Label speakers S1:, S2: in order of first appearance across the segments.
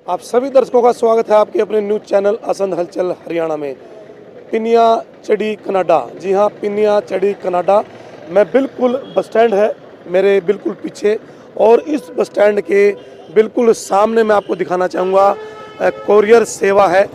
S1: आप सभी दर्शकों का स्वागत है आपके अपने न्यूज़ चैनल असंध हलचल हरियाणा में। पिनिया चढ़ी कनाडा, जी हाँ, पिनिया चढ़ी कनाडा। मैं बिल्कुल बस स्टैंड है मेरे बिल्कुल पीछे, और इस बस स्टैंड के बिल्कुल सामने मैं आपको दिखाना चाहूँगा कोरियर सेवा है,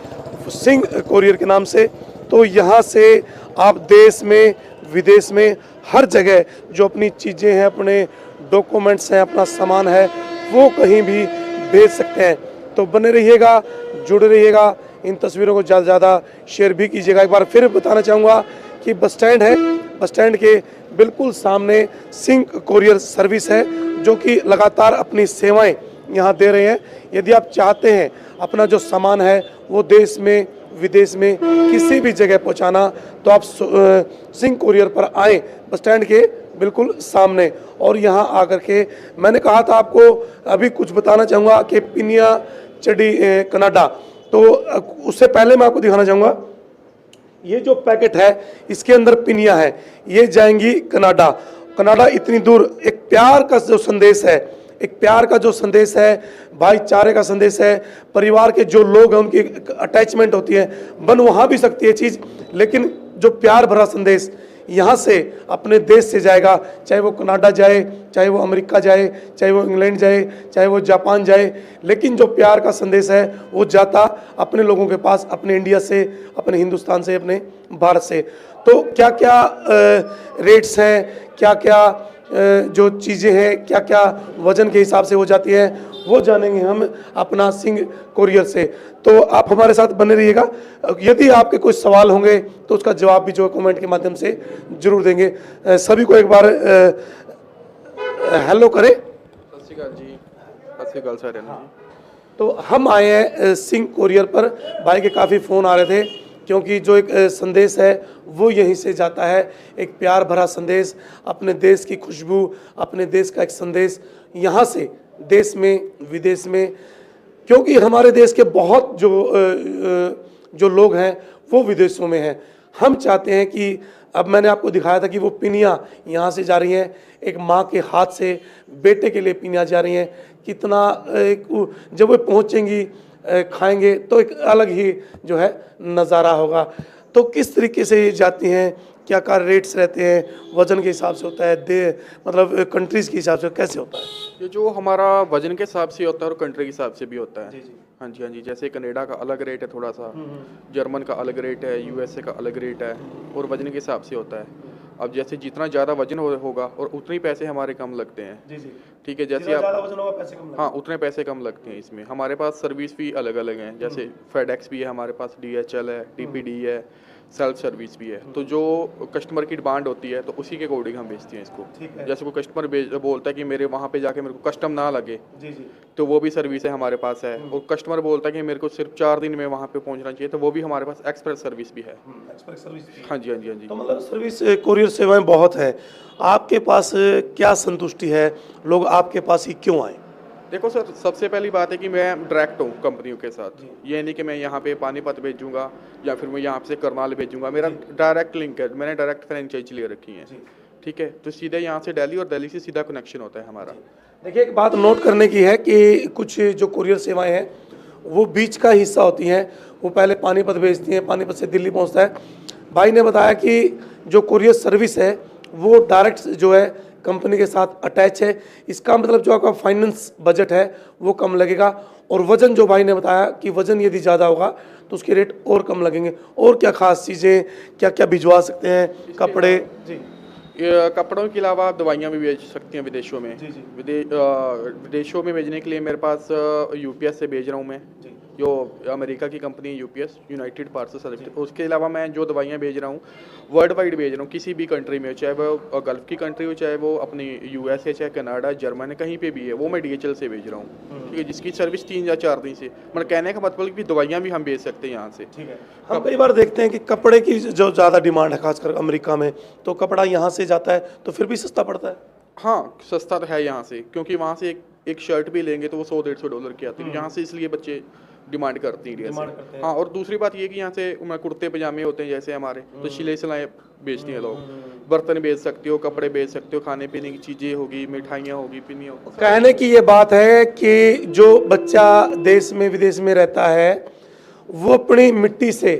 S1: सिंह कोरियर के नाम से। तो यहाँ से आप देश में विदेश में हर जगह जो अपनी चीज़ें हैं, अपने डॉक्यूमेंट्स हैं, अपना सामान है, वो कहीं भी भेज सकते हैं। तो बने रहिएगा, जुड़े रहिएगा, इन तस्वीरों को ज़्यादा से ज़्यादा शेयर भी कीजिएगा। एक बार फिर बताना चाहूँगा कि बस स्टैंड है, बस स्टैंड के बिल्कुल सामने सिंह कोरियर सर्विस है, जो कि लगातार अपनी सेवाएं यहाँ दे रहे हैं। यदि आप चाहते हैं अपना जो सामान है वो देश में विदेश में किसी भी जगह पहुँचाना, तो आप सिंह कोरियर पर आएँ, बस स्टैंड के बिल्कुल सामने। और यहाँ आकर के मैंने कहा था आपको अभी कुछ बताना चाहूँगा कि पिनिया चढ़ी कनाडा। तो उससे पहले मैं आपको दिखाना चाहूँगा, ये जो पैकेट है इसके अंदर पिनिया है, ये जाएंगी कनाडा। कनाडा इतनी दूर, एक प्यार का जो संदेश है, एक प्यार का जो संदेश है, भाईचारे का संदेश है, परिवार के जो लोग हैं उनकी अटैचमेंट होती है, बन वहाँ भी सकती है चीज़, लेकिन जो प्यार भरा संदेश यहाँ से अपने देश से जाएगा, चाहे वो कनाडा जाए, चाहे वो अमेरिका जाए, चाहे वो इंग्लैंड जाए, चाहे वो जापान जाए, लेकिन जो प्यार का संदेश है वो जाता अपने लोगों के पास, अपने इंडिया से, अपने हिंदुस्तान से, अपने भारत से। तो क्या क्या रेट्स हैं, क्या क्या जो चीज़ें हैं, क्या क्या वजन के हिसाब से हो जाती है, वो जानेंगे हम अपना सिंह कोरियर से। तो आप हमारे साथ बने रहिएगा। यदि आपके कुछ सवाल होंगे तो उसका जवाब भी जो कमेंट के माध्यम से जरूर देंगे। सभी को एक बार हेलो करें।
S2: सत श्री अकाल जी। सत श्री अकाल सर।
S1: तो हम आए हैं सिंह कोरियर पर। भाई के काफ़ी फ़ोन आ रहे थे, क्योंकि जो एक संदेश है वो यहीं से जाता है, एक प्यार भरा संदेश, अपने देश की खुशबू, अपने देश का एक संदेश यहाँ से देश में विदेश में। क्योंकि हमारे देश के बहुत जो लोग हैं वो विदेशों में हैं। हम चाहते हैं कि अब मैंने आपको दिखाया था कि वो पिनिया यहाँ से जा रही हैं, एक माँ के हाथ से बेटे के लिए पिनिया जा रही हैं। कितना जब वो पहुँचेंगी, खाएंगे, तो एक अलग ही जो है नज़ारा होगा। तो किस तरीके से ये जाती हैं, क्या क्या रेट्स रहते हैं, वज़न के हिसाब से होता है, मतलब कंट्रीज़ के हिसाब से कैसे होता है?
S2: ये जो हमारा वजन के हिसाब से होता है और कंट्री के हिसाब से भी होता है।
S1: जी जी।
S2: हाँ जी, हाँ जी। जैसे कनाडा का अलग रेट है थोड़ा सा, जर्मन का अलग रेट है, यूएसए का अलग रेट है, और वजन के हिसाब से होता है। अब जैसे जितना ज़्यादा वजन होगा और उतने ही पैसे हमारे कम लगते हैं।
S1: जी जी।
S2: ठीक है, जैसे
S1: ज़्यादा वजन होगा पैसे कम लगेंगे।
S2: हाँ, उतने पैसे कम लगते हैं इसमें। हमारे पास सर्विस भी अलग अलग हैं, जैसे फेडेक्स भी है हमारे पास, DHL है, TPD है, सेल्फ सर्विस भी है। तो जो कस्टमर की डिमांड होती है तो उसी के अकॉर्डिंग हम बेचते हैं इसको। जैसे कोई कस्टमर बोलता है कि मेरे वहाँ पे जाके मेरे को कस्टम ना लगे, जी जी, तो वो भी सर्विस है हमारे पास है। और कस्टमर बोलता है कि मेरे को सिर्फ 4 दिन में वहाँ पे पहुँचना चाहिए, तो वो भी हमारे पास एक्सप्रेस सर्विस भी है। Express service? हाँ जी, हाँ जी, हाँ जी।
S1: तो मतलब सर्विस कोरियर सेवाएं बहुत है। आपके पास क्या संतुष्टि है, लोग आपके पास ही क्यों आए?
S2: देखो सर, सबसे पहली बात है कि मैं डायरेक्ट हूँ कंपनियों के साथ। ये नहीं कि मैं यहाँ पे पानीपत भेजूंगा या फिर मैं यहाँ से करनाल भेजूंगा। मेरा डायरेक्ट लिंक है, मैंने डायरेक्ट फ्रेंचाइज ले रखी है। ठीक है, तो सीधे यहाँ से दिल्ली और दिल्ली से सीधा कनेक्शन होता है हमारा।
S1: देखिए, एक बात नोट करने की है कि कुछ जो कुरियर सेवाएं हैं वो बीच का हिस्सा होती हैं। वो पहले पानीपत भेजती हैं, पानीपत से दिल्ली पहुँचता है। भाई ने बताया कि जो कुरियर सर्विस है वो डायरेक्ट जो है कंपनी के साथ अटैच है। इसका मतलब जो आपका फाइनेंस बजट है वो कम लगेगा। और वज़न जो भाई ने बताया कि वज़न यदि ज़्यादा होगा तो उसके रेट और कम लगेंगे। और क्या खास चीज़ें, क्या क्या भिजवा सकते हैं? कपड़े? जी,
S2: कपड़ों के अलावा आप दवाइयाँ भी बेच सकते हैं विदेशों में। जी जी। विदेशों में भेजने के लिए मेरे पास UPS से भेज रहा हूँ मैं, जो अमेरिका की कंपनी है UPS, यूनाइटेड पार्सल सर्विस। उसके अलावा मैं जो दवाइयाँ भेज रहा हूँ वर्ल्ड वाइड भेज रहा हूँ, किसी भी कंट्री में, चाहे वो गल्फ़ की कंट्री हो, चाहे वो अपनी USA, चाहे कनाडा, जर्मन, कहीं पे भी है, वो मैं DHL से भेज रहा हूँ। ठीक है, जिसकी सर्विस 3 या 4 दिन से, मतलब कहने का मतलब कि दवाइयाँ भी हम भेज सकते हैं यहाँ से। ठीक है।
S1: हम कई बार देखते हैं कि कपड़े की जो ज़्यादा डिमांड है, खासकर अमेरिका में, तो कपड़ा यहाँ से जाता है तो फिर भी सस्ता पड़ता है।
S2: हाँ, सस्ता तो है यहाँ से, क्योंकि वहाँ से एक शर्ट भी लेंगे तो वो $100-150 की आती है। यहाँ से इसलिए बच्चे डिमांड करती हैं इंडिया
S1: डिमांड
S2: से।
S1: करते हैं।
S2: हाँ, और दूसरी बात ये कि यहाँ से कुर्ते पजामे होते हैं जैसे हमारे, तो सिलाई सिलाई बेचती हैं लोग। बर्तन बेच सकते हो, कपड़े बेच सकते हो, खाने पीने की चीज़ें होगी, मिठाइयाँ होगी, पिनियाँ होगी।
S1: कहने की ये बात है कि जो बच्चा देश में विदेश में रहता है वो अपनी मिट्टी से,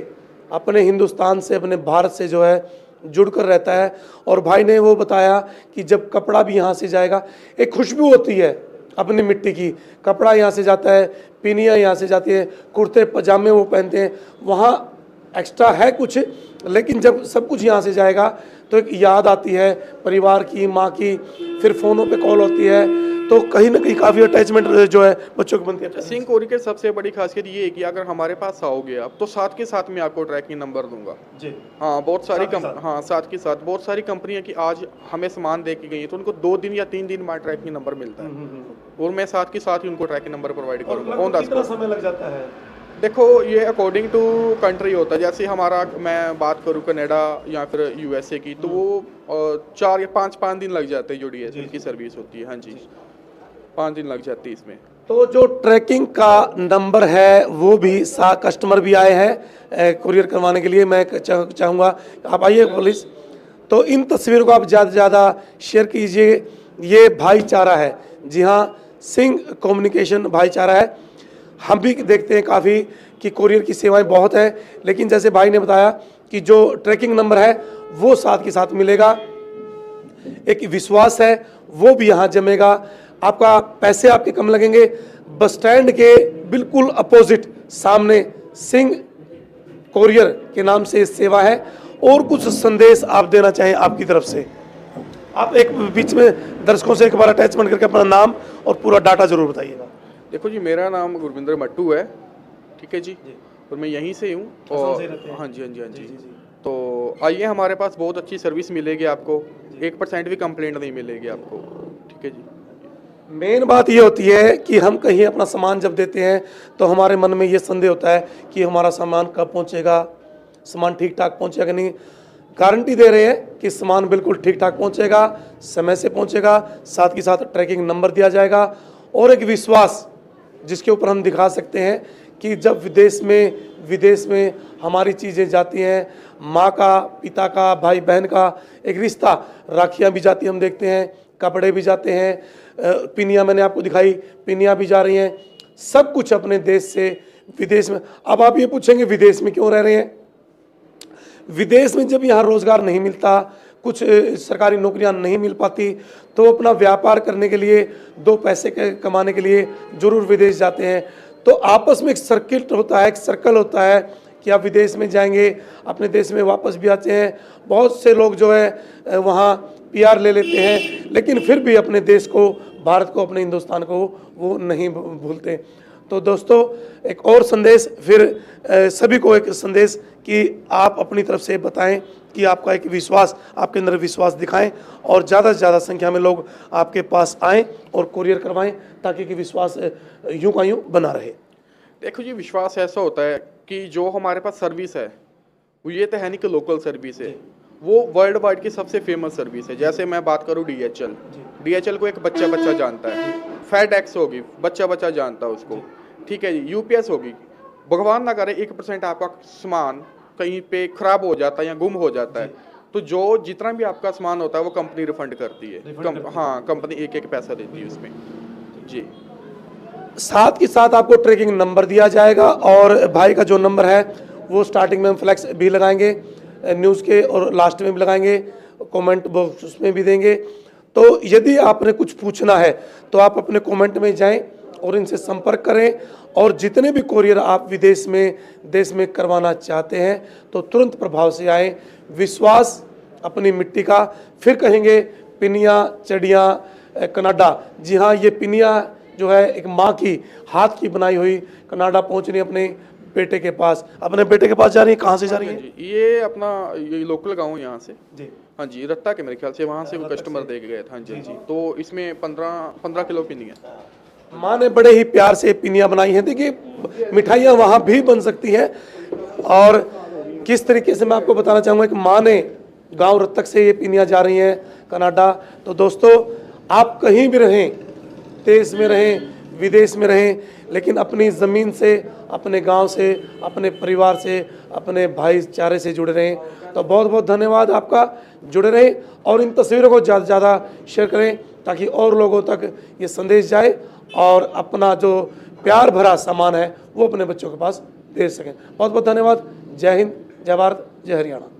S1: अपने हिंदुस्तान से, अपने भारत से जो है जुड़कर रहता है। और भाई ने वो बताया कि जब कपड़ा भी यहाँ से जाएगा, एक खुशबू होती है अपनी मिट्टी की, कपड़ा यहाँ से जाता है, पिनियाँ यहाँ से जाती है, कुर्ते पजामे वो पहनते हैं, वहाँ एक्स्ट्रा है कुछ, लेकिन जब सब कुछ यहाँ से जाएगा तो एक याद आती है परिवार की, माँ की, फिर फ़ोनों पे कॉल होती है, तो कहीं ना कहीं काफ़ी अटैचमेंट जो है बच्चों की बनती है।
S2: सिंह कोरियर की सबसे बड़ी खासियत ये है कि अगर हमारे पास आओगे आप, तो साथ के साथ मैं आपको ट्रैकिंग नंबर दूंगा
S1: जी।
S2: हाँ, बहुत सारी
S1: साथ के साथ।
S2: हाँ, साथ के साथ बहुत सारी कंपनियां कि आज हमें सामान दे के गई हैं, तो उनको 2 दिन या 3 दिन बाद ट्रैकिंग नंबर मिलता है, और मैं साथ के साथ ही उनको ट्रैकिंग नंबर प्रोवाइड करूँगा ऑन द
S1: कितना
S2: स्पॉट।
S1: समय लग जाता है?
S2: देखो, ये अकॉर्डिंग टू कंट्री होता है। जैसे हमारा, मैं बात करूँ कनाडा या फिर यूएसए की, तो वो 4 या 5 दिन लग जाते हैं जो DHL की सर्विस होती है। हाँ जी, 5 दिन लग जाते हैं इसमें।
S1: तो जो ट्रैकिंग का नंबर है वो भी कस्टमर भी आए हैं कुरियर करवाने के लिए। मैं चाहूँगा आप आइए प्लीज़। तो इन तस्वीरों को आप ज़्यादा से ज़्यादा शेयर कीजिए। ये भाईचारा है, जी हाँ, सिंह कम्युनिकेशन भाईचारा है। हम भी देखते हैं काफ़ी कि कुरियर की सेवाएं बहुत है, लेकिन जैसे भाई ने बताया कि जो ट्रैकिंग नंबर है वो साथ के साथ मिलेगा, एक विश्वास है वो भी यहाँ जमेगा। आपका पैसे आपके कम लगेंगे। बस स्टैंड के बिल्कुल अपोजिट सामने सिंह कुरियर के नाम से सेवा है। और कुछ संदेश आप देना चाहें आपकी तरफ से, आप एक बीच में दर्शकों से एक बार अटैचमेंट करके अपना नाम और पूरा डाटा जरूर बताइएगा।
S2: देखो जी, मेरा नाम गुरविंदर मट्टू है, ठीक है जी, और मैं यहीं से हूँ। और हाँ जी, हाँ जी, हाँ जी। तो आइए, हमारे पास बहुत अच्छी सर्विस मिलेगी आपको, 1% भी कंप्लेंट नहीं मिलेगी आपको, ठीक है जी।
S1: मेन बात ये होती है कि हम कहीं अपना सामान जब देते हैं तो हमारे मन में ये संदेह होता है कि हमारा सामान कब पहुंचेगा, सामान ठीक ठाक पहुंचेगा नहीं। गारंटी दे रहे हैं कि सामान बिल्कुल ठीक ठाक पहुंचेगा, समय से पहुंचेगा, साथ ही साथ ट्रैकिंग नंबर दिया जाएगा, और एक विश्वास जिसके ऊपर हम दिखा सकते हैं कि जब विदेश में हमारी चीज़ें जाती हैं, माँ का, पिता का, भाई बहन का एक रिश्ता, राखियाँ भी जाती हैं, हम देखते हैं, कपड़े भी जाते हैं, पिनिया मैंने आपको दिखाई, पिनिया भी जा रही हैं, सब कुछ अपने देश से विदेश में। अब आप ये पूछेंगे विदेश में क्यों रह रहे हैं? विदेश में जब यहाँ रोजगार नहीं मिलता, कुछ सरकारी नौकरियां नहीं मिल पाती, तो अपना व्यापार करने के लिए, 2 पैसे कमाने के लिए जरूर विदेश जाते हैं। तो आपस में एक सर्किट होता है, एक सर्कल होता है कि आप विदेश में जाएंगे, अपने देश में वापस भी आते हैं। बहुत से लोग जो है वहाँ PR ले लेते हैं, लेकिन फिर भी अपने देश को, भारत को, अपने हिंदुस्तान को वो नहीं भूलते। तो दोस्तों, एक और संदेश, फिर सभी को एक संदेश कि आप अपनी तरफ से बताएं कि आपका एक विश्वास, आपके अंदर विश्वास दिखाएं, और ज़्यादा से ज़्यादा संख्या में लोग आपके पास आएं और कुरियर करवाएं, ताकि कि विश्वास यूं का यूं बना रहे।
S2: देखो जी, विश्वास ऐसा होता है कि जो हमारे पास सर्विस है वो ये तो है नहीं कि लोकल सर्विस है, वो वर्ल्ड वाइड की सबसे फेमस सर्विस है। जैसे मैं बात करूँ DHL को एक बच्चा जानता है, FedEx होगी, बच्चा जानता है उसको, ठीक है जी। UPS होगी, भगवान ना करे 1% आपका सामान कहीं पे खराब हो जाता है या गुम हो जाता है, तो जो जितना भी आपका सामान होता है वो कंपनी रिफंड करती है। हाँ, कंपनी एक पैसा देती है उसमें जी।
S1: साथ के साथ आपको ट्रैकिंग नंबर दिया जाएगा, और भाई का जो नंबर है वो स्टार्टिंग में हम फ्लैक्स भी लगाएंगे न्यूज़ के, और लास्ट में भी लगाएंगे, कमेंट बॉक्स उसमें भी देंगे। तो यदि आपने कुछ पूछना है तो आप अपने कमेंट में जाएं और इनसे संपर्क करें, और जितने भी कुरियर आप विदेश में, देश में करवाना चाहते हैं तो तुरंत प्रभाव से आएँ। विश्वास अपनी मिट्टी का, फिर कहेंगे पिनिया चढ़िया कनाडा, जी हाँ, ये पिनिया जो है एक माँ की हाथ की बनाई हुई कनाडा पहुँच रही है अपने बेटे के पास। अपने बेटे के पास जा रही है, कहाँ से जा रही है?
S2: ये अपना ये लोकल गांव यहाँ से
S1: जी,
S2: हाँ जी, रत्ता के मेरे ख्याल से, वहाँ से वो कस्टमर दे के गए थे। हाँ जी, जी। तो इसमें 15 किलो पिनी है।
S1: माँ ने बड़े ही प्यार से पिनिया बनाई हैं। देखिए, मिठाइयाँ वहाँ भी बन सकती हैं, और किस तरीके से मैं आपको बताना चाहूँगा कि माँ ने गांव रत्तक से ये पिनिया जा रही हैं कनाडा। तो दोस्तों, आप कहीं भी रहें, देश में रहें, विदेश में रहें, लेकिन अपनी ज़मीन से, अपने गांव से, अपने परिवार से, अपने भाईचारे से जुड़े रहें। तो बहुत बहुत धन्यवाद आपका, जुड़े रहें और इन तस्वीरों को ज़्यादा से ज़्यादा शेयर करें ताकि और लोगों तक ये संदेश जाए और अपना जो प्यार भरा सामान है वो अपने बच्चों के पास दे सकें। बहुत बहुत धन्यवाद। जय हिंद, जय भारत, जय हरियाणा।